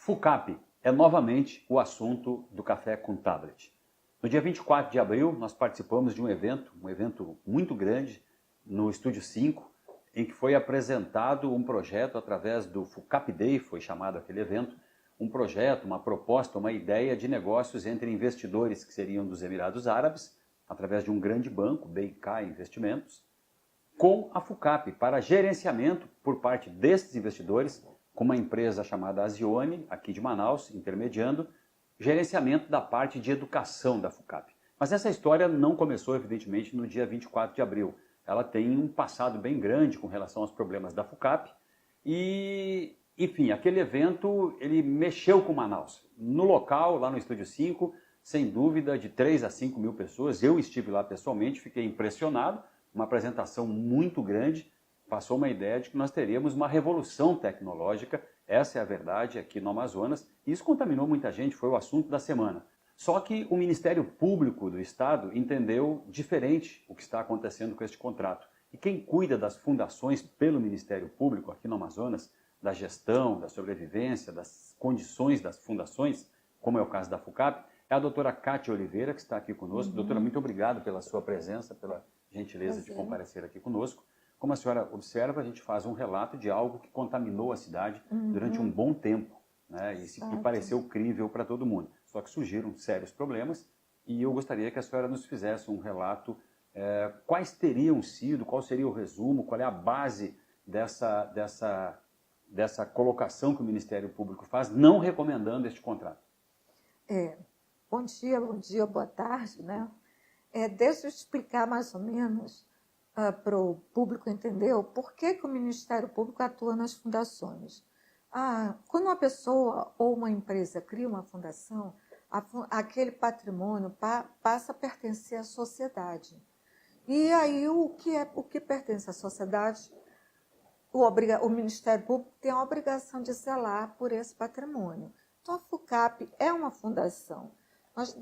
FUCAP é novamente o assunto do Café com Tablet. No dia 24 de abril, nós participamos de um evento muito grande, no Estúdio 5, em que foi apresentado um projeto através do FUCAP Day, foi chamado aquele evento, um projeto, uma proposta, uma ideia de negócios entre investidores que seriam dos Emirados Árabes, através de um grande banco, BIK Investimentos, com a FUCAP, para gerenciamento por parte desses investidores, com uma empresa chamada Azione, aqui de Manaus, intermediando, gerenciamento da parte de educação da FUCAP. Mas essa história não começou, evidentemente, no dia 24 de abril. Ela tem um passado bem grande com relação aos problemas da FUCAP e, enfim, aquele evento, ele mexeu com Manaus. No local, lá no Estúdio 5, sem dúvida, de 3 a 5 mil pessoas. Eu estive lá pessoalmente, fiquei impressionado, uma apresentação muito grande, passou uma ideia de que nós teríamos uma revolução tecnológica, essa é a verdade, aqui no Amazonas, e isso contaminou muita gente, foi o assunto da semana. Só que o Ministério Público do Estado entendeu diferente o que está acontecendo com este contrato. E quem cuida das fundações pelo Ministério Público aqui no Amazonas, da gestão, da sobrevivência, das condições das fundações, como é o caso da FUCAP, é a doutora Cátia Oliveira, que está aqui conosco. Doutora, muito obrigado pela sua presença, pela gentileza de comparecer aqui conosco. Como a senhora observa, a gente faz um relato de algo que contaminou a cidade durante um bom tempo, né? E pareceu crível para todo mundo. Só que surgiram sérios problemas e eu gostaria que a senhora nos fizesse um relato, quais teriam sido, qual seria o resumo, qual é a base dessa colocação que o Ministério Público faz, não recomendando este contrato. Bom dia, boa tarde, né? Deixa eu explicar mais ou menos para o público entender o porquê que o Ministério Público atua nas fundações. Quando uma pessoa ou uma empresa cria uma fundação, aquele patrimônio passa a pertencer à sociedade. E aí o que pertence à sociedade, o Ministério Público tem a obrigação de zelar por esse patrimônio. Então a FUCAP é uma fundação. Nós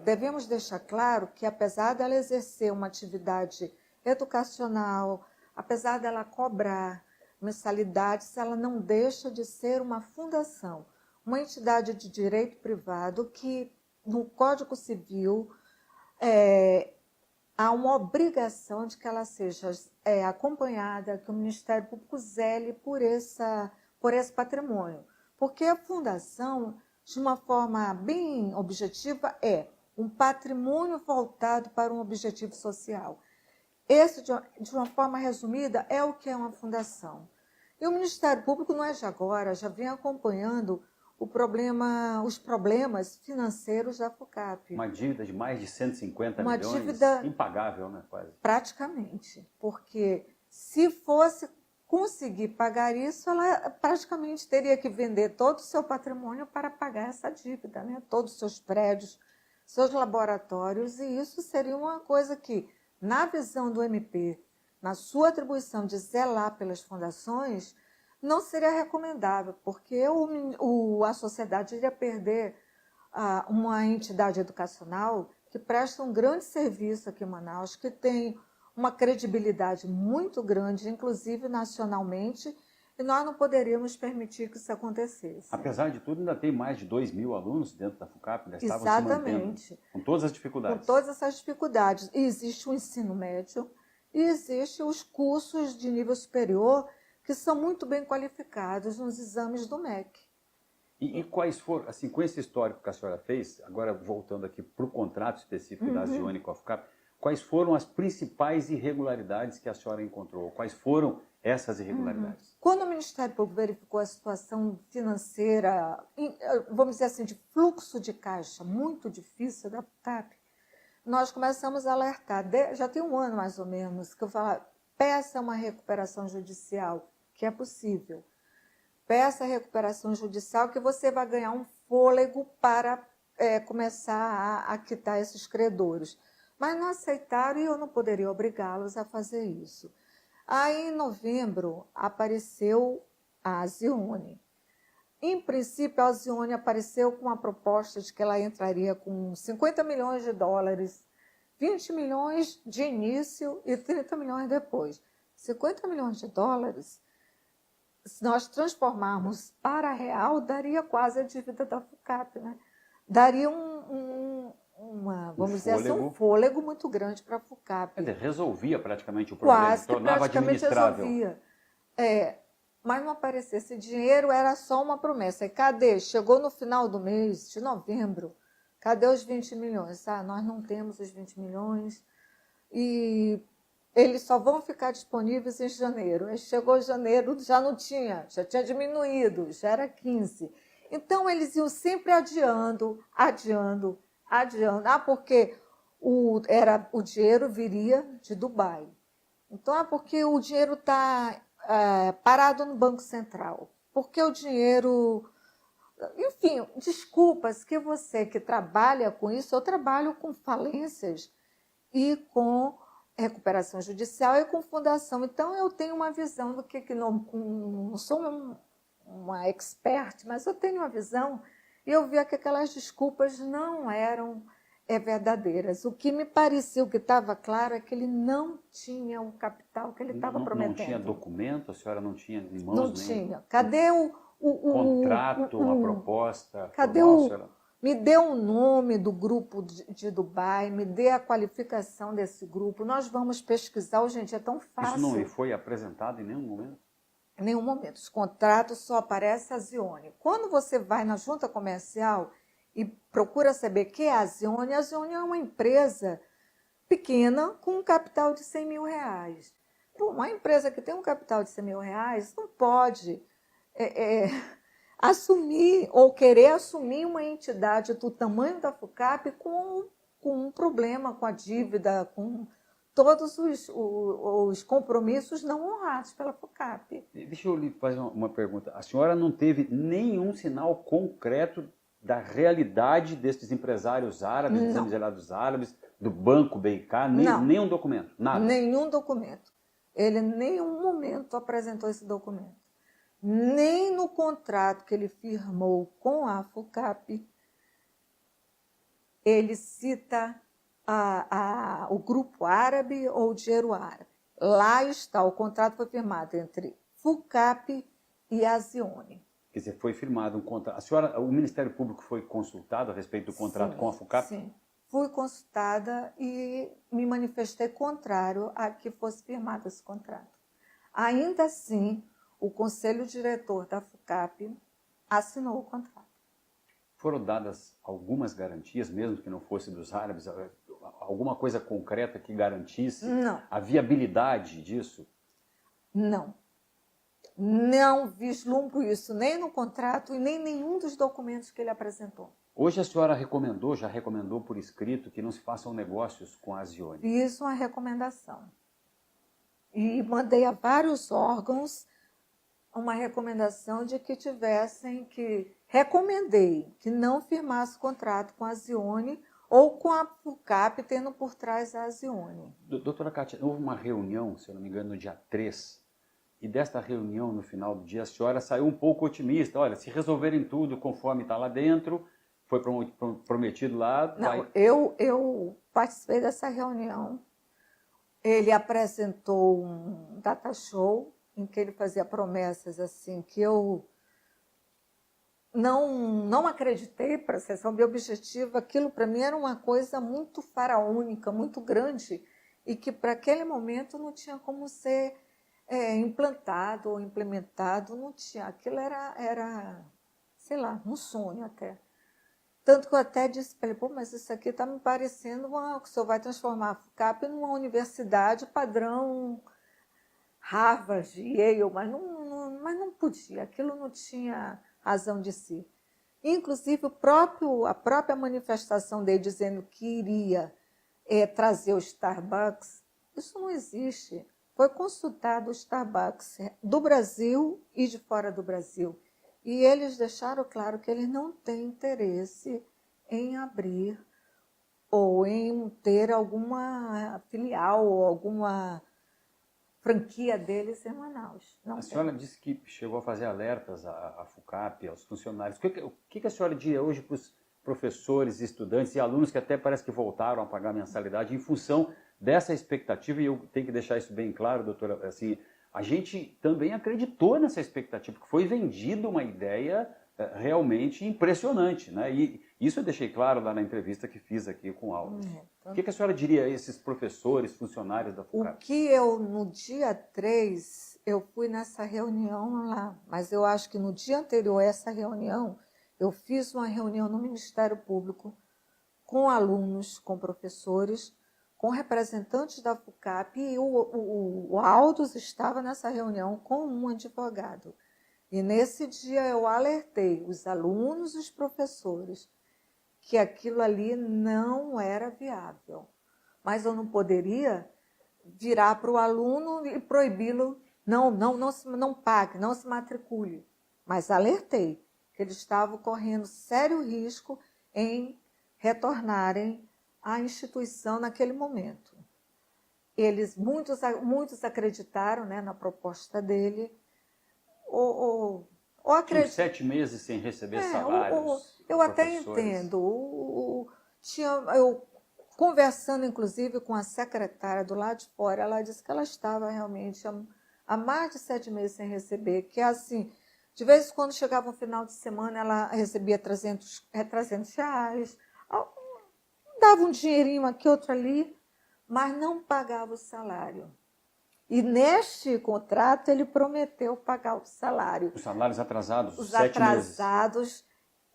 devemos deixar claro que, apesar dela exercer uma atividade educacional, apesar dela cobrar mensalidades, ela não deixa de ser uma fundação, uma entidade de direito privado que, no Código Civil, há uma obrigação de que ela seja acompanhada, que o Ministério Público zele por esse patrimônio. Porque a fundação, de uma forma bem objetiva, é um patrimônio voltado para um objetivo social. Esse, de uma forma resumida, é o que é uma fundação. E o Ministério Público não é de agora, já vem acompanhando os problemas financeiros da FUCAP. Uma dívida de mais de 150 uma milhões, dívida impagável, né, quase? Praticamente, porque se fosse conseguir pagar isso, ela praticamente teria que vender todo o seu patrimônio para pagar essa dívida, né? Todos os seus prédios, seus laboratórios, e isso seria uma coisa que, na visão do MP, na sua atribuição de zelar pelas fundações, não seria recomendável, porque a sociedade iria perder uma entidade educacional que presta um grande serviço aqui em Manaus, que tem uma credibilidade muito grande, inclusive nacionalmente, e nós não poderíamos permitir que isso acontecesse. Apesar de tudo, ainda tem mais de 2 mil alunos dentro da FUCAP, ainda estavam se mantendo, com todas as dificuldades. Com todas essas dificuldades. E existe o ensino médio e existem os cursos de nível superior que são muito bem qualificados nos exames do MEC. E quais foram, assim, com esse histórico que a senhora fez, agora voltando aqui para o contrato específico da Azione com a FUCAP, quais foram as principais irregularidades que a senhora encontrou? Quais foram essas irregularidades? Quando o Ministério Público verificou a situação financeira, vamos dizer assim, de fluxo de caixa muito difícil da FUCAP, nós começamos a alertar, já tem um ano mais ou menos, que eu falo, peça uma recuperação judicial, que é possível. Peça a recuperação judicial que você vai ganhar um fôlego para começar a quitar esses credores. Mas não aceitaram e eu não poderia obrigá-los a fazer isso. Aí, em novembro, apareceu a Azione. Em princípio, a Azione apareceu com uma proposta de que ela entraria com 50 milhões de dólares, 20 milhões de início e 30 milhões depois. 50 milhões de dólares se nós transformarmos para real, daria quase a dívida da FUCAP, né? Daria vamos dizer assim, um fôlego muito grande para a FUCAP. Quer dizer, resolvia praticamente o problema, quase tornava administrável. Resolvia. Mas não aparecia esse dinheiro, era só uma promessa. E cadê? Chegou no final do mês de novembro, cadê os 20 milhões? Nós não temos os 20 milhões e eles só vão ficar disponíveis em janeiro. Aí chegou janeiro, já não tinha, já tinha diminuído, já era 15. Então, eles iam sempre adiando, porque o dinheiro viria de Dubai. Então, porque o dinheiro está parado no Banco Central. Porque o dinheiro... Enfim, desculpas que você que trabalha com isso, eu trabalho com falências e com recuperação judicial e com fundação. Então, eu tenho uma visão do que não sou uma expert, mas eu tenho uma visão e eu via que aquelas desculpas não eram verdadeiras. O que me parecia, o que estava claro, é que ele não tinha o capital que ele estava prometendo. Não tinha documento? A senhora não tinha em mãos? Não tinha. Cadê o contrato, uma proposta? Cadê me dê o nome do grupo de Dubai, me dê a qualificação desse grupo, nós vamos pesquisar. Gente, é tão fácil. Isso não foi apresentado em nenhum momento? Em nenhum momento. Os contratos só aparece a Zione. Quando você vai na junta comercial e procura saber o que é a Zione é uma empresa pequena com um capital de 100 mil reais. Uma empresa que tem um capital de 100 mil reais não pode assumir ou querer assumir uma entidade do tamanho da FUCAP com um problema, com a dívida, com todos os compromissos não honrados pela FUCAP. Deixa eu lhe fazer uma pergunta. A senhora não teve nenhum sinal concreto da realidade desses empresários árabes, dos empresários árabes, do Banco BIK, nenhum documento? Nada? Nenhum documento. Ele em nenhum momento apresentou esse documento. Nem no contrato que ele firmou com a FUCAP, ele cita o grupo árabe ou o dinheiro árabe. Lá está, o contrato foi firmado entre FUCAP e a Zione. Quer dizer, foi firmado um contrato. O Ministério Público foi consultado a respeito do contrato com a FUCAP? Sim, fui consultada e me manifestei contrário a que fosse firmado esse contrato. Ainda assim, o conselho diretor da FUCAP assinou o contrato. Foram dadas algumas garantias, mesmo que não fosse dos árabes, alguma coisa concreta que garantisse a viabilidade disso? Não. Não vislumbro isso nem no contrato e nem nenhum dos documentos que ele apresentou. Hoje a senhora já recomendou por escrito que não se façam negócios com a Zione? Fiz uma recomendação. E mandei a vários órgãos uma recomendação de que recomendei que não firmasse contrato com a Zione ou com a FUCAP, tendo por trás a Zione. Doutora Kátia, houve uma reunião, se eu não me engano, no dia 3, e desta reunião, no final do dia, a senhora saiu um pouco otimista. Olha, se resolverem tudo conforme está lá dentro, foi prometido lá... Não, eu participei dessa reunião. Ele apresentou um data show em que ele fazia promessas assim que eu não acreditei, para ser meu objetivo. Aquilo para mim era uma coisa muito faraônica, muito grande, e que para aquele momento não tinha como ser implantado ou implementado, não tinha. Aquilo era, sei lá, um sonho até. Tanto que eu até disse para ele, mas isso aqui está me parecendo que o senhor vai transformar a FUCAP numa universidade padrão Harvard, Yale, mas não podia, aquilo não tinha razão de si. Inclusive, a própria manifestação dele dizendo que iria trazer o Starbucks, isso não existe. Foi consultado o Starbucks do Brasil e de fora do Brasil. E eles deixaram claro que eles não têm interesse em abrir ou em ter alguma filial ou alguma franquia deles em Manaus. A senhora disse que chegou a fazer alertas à FUCAP, aos funcionários. O que a senhora diria hoje para os professores, estudantes e alunos que até parece que voltaram a pagar mensalidade em função dessa expectativa? E eu tenho que deixar isso bem claro, doutora, assim, a gente também acreditou nessa expectativa, porque foi vendida uma ideia realmente impressionante, né? E isso eu deixei claro lá na entrevista que fiz aqui com o Alves. O que a senhora diria a esses professores, funcionários da FUCAP? O que eu, no dia 3, eu fui nessa reunião lá, mas eu acho que no dia anterior a essa reunião, eu fiz uma reunião no Ministério Público com alunos, com professores, com representantes da FUCAP, e o Aldos estava nessa reunião com um advogado. E nesse dia eu alertei os alunos e os professores que aquilo ali não era viável. Mas eu não poderia virar para o aluno e proibi-lo, não pague, não se matricule. Mas alertei que eles estavam correndo sério risco em retornarem à instituição naquele momento. Muitos acreditaram, né, na proposta dele, ou Tinha 7 meses sem receber salários. Eu até entendo. Eu conversando, inclusive, com a secretária do lado de fora, ela disse que ela estava realmente há mais de 7 meses sem receber, que assim, de vez em quando chegava um final de semana, ela recebia 300 reais, dava um dinheirinho aqui, outro ali, mas não pagava o salário. E neste contrato ele prometeu pagar o salário. Os salários atrasados, os 7 atrasados, meses.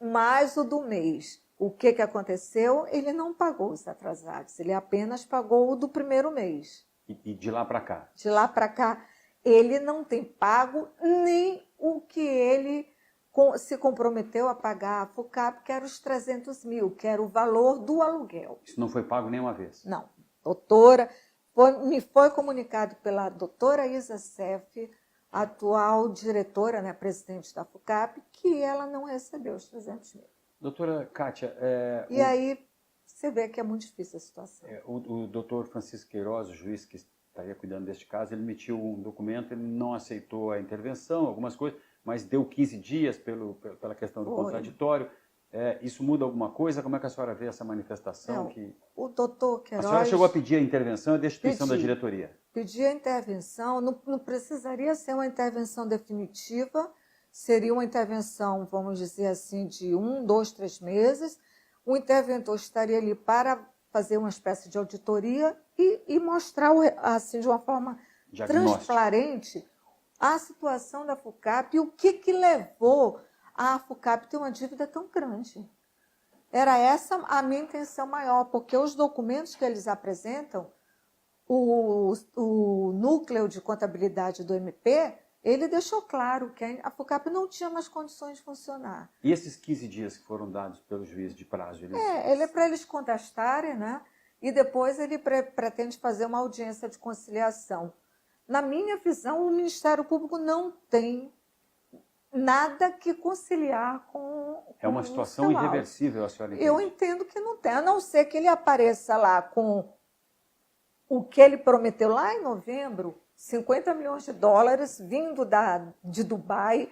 Mais o do mês. O que aconteceu? Ele não pagou os atrasados, ele apenas pagou o do primeiro mês. E de lá para cá? De lá para cá, ele não tem pago nem o que ele se comprometeu a pagar a FUCAP, que era os 300 mil, que era o valor do aluguel. Isso não foi pago nenhuma vez? Não. Doutora, me foi comunicado pela doutora Isa Seff, atual diretora, né, presidente da FUCAP, que ela não recebeu os 300 mil. Doutora Kátia... aí você vê que é muito difícil a situação. O doutor Francisco Queiroz, o juiz que estaria cuidando deste caso, ele emitiu um documento, ele não aceitou a intervenção, algumas coisas, mas deu 15 dias pela questão do contraditório. Isso muda alguma coisa? Como é que a senhora vê essa manifestação? O doutor Queiroz... A senhora chegou a pedir a intervenção e a destituição da diretoria? Pedi a intervenção, não precisaria ser uma intervenção definitiva, seria uma intervenção, vamos dizer assim, de 1, 2, 3 meses. O interventor estaria ali para fazer uma espécie de auditoria e mostrar, assim, de uma forma transparente a situação da FUCAP e o que levou a FUCAP ter uma dívida tão grande. Era essa a minha intenção maior, porque os documentos que eles apresentam, o núcleo de contabilidade do MP, ele deixou claro que a FUCAP não tinha mais condições de funcionar. E esses 15 dias que foram dados pelo juiz de prazo? Ele é para eles contestarem, né? E depois ele pretende fazer uma audiência de conciliação. Na minha visão, o Ministério Público não tem nada que conciliar com É uma situação irreversível, a senhora entende? Eu entendo que não tem, a não ser que ele apareça lá com o que ele prometeu lá em novembro, 50 milhões de dólares vindo de Dubai,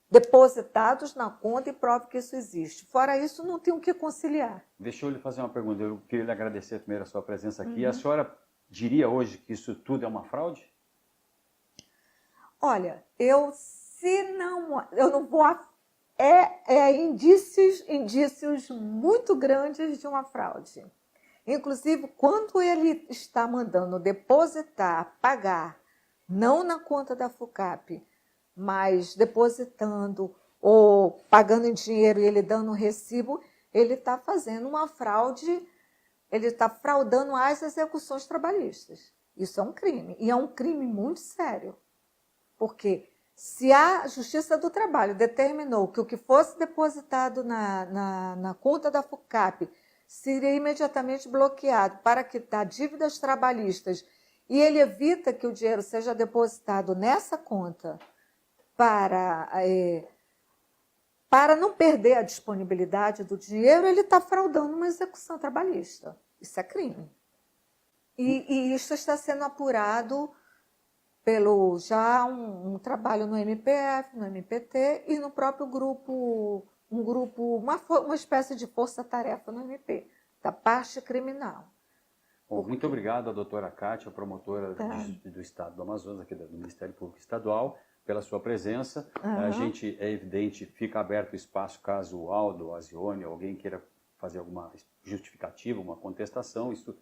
depositados na conta, e prove que isso existe. Fora isso, não tem o que conciliar. Deixa eu lhe fazer uma pergunta. Eu queria lhe agradecer primeiro a sua presença aqui. A senhora diria hoje que isso tudo é uma fraude? Olha, eu não vou... indícios muito grandes de uma fraude. Inclusive, quando ele está mandando depositar, pagar, não na conta da FUCAP, mas depositando ou pagando em dinheiro e ele dando um recibo, ele está fazendo uma fraude, ele está fraudando as execuções trabalhistas. Isso é um crime, e é um crime muito sério. Porque se a Justiça do Trabalho determinou que o que fosse depositado na conta da FUCAP seria imediatamente bloqueado para quitar dívidas trabalhistas, e ele evita que o dinheiro seja depositado nessa conta para não perder a disponibilidade do dinheiro, ele está fraudando uma execução trabalhista. Isso é crime. E isso está sendo apurado pelo já um trabalho no MPF, no MPT e no próprio grupo, uma espécie de força-tarefa no MP, da parte criminal. Bom, muito obrigado à doutora Kátia, promotora do Estado do Amazonas, aqui do Ministério Público Estadual, pela sua presença. A gente, é evidente, fica aberto o espaço caso o Aldo, o Azione, alguém queira fazer alguma justificativa, uma contestação, isso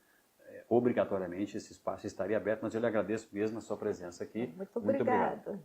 obrigatoriamente esse espaço estaria aberto, mas eu lhe agradeço mesmo a sua presença aqui. Muito obrigada.